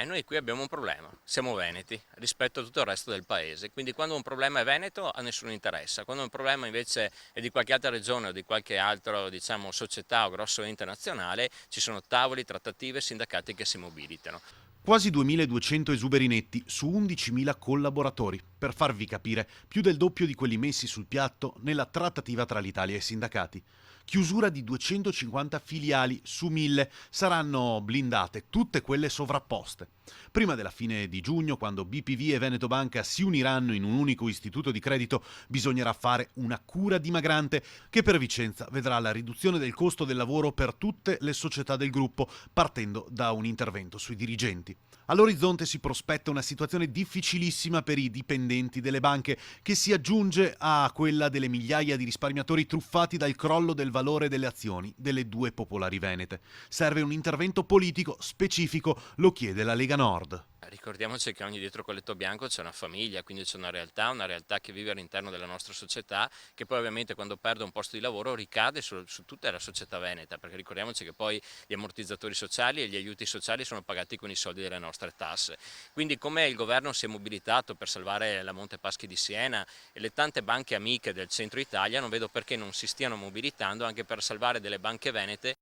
E noi qui abbiamo un problema, siamo veneti rispetto a tutto il resto del paese, quindi quando un problema è veneto a nessuno interessa, quando un problema invece è di qualche altra regione o di qualche altra diciamo, società o grosso internazionale ci sono tavoli, trattative, sindacati che si mobilitano. Quasi 2200 esuberi netti su 11.000 collaboratori, per farvi capire, più del doppio di quelli messi sul piatto nella trattativa tra l'Italia e i sindacati. Chiusura di 250 filiali su 1000, saranno blindate tutte quelle sovrapposte. Prima della fine di giugno, quando BPV e Veneto Banca si uniranno in un unico istituto di credito, bisognerà fare una cura dimagrante che per Vicenza vedrà la riduzione del costo del lavoro per tutte le società del gruppo, partendo da un intervento sui dirigenti. All'orizzonte si prospetta una situazione difficilissima per i dipendenti delle banche, che si aggiunge a quella delle migliaia di risparmiatori truffati dal crollo del valore delle azioni delle due popolari venete. Serve un intervento politico specifico, lo chiede la Lega Nord. Ricordiamoci che ogni dietro colletto bianco c'è una famiglia, quindi c'è una realtà che vive all'interno della nostra società, che poi ovviamente quando perde un posto di lavoro ricade su tutta la società veneta, perché ricordiamoci che poi gli ammortizzatori sociali e gli aiuti sociali sono pagati con i soldi delle nostre tasse. Quindi come il governo si è mobilitato per salvare la Monte Paschi di Siena e le tante banche amiche del centro Italia, non vedo perché non si stiano mobilitando anche per salvare delle banche venete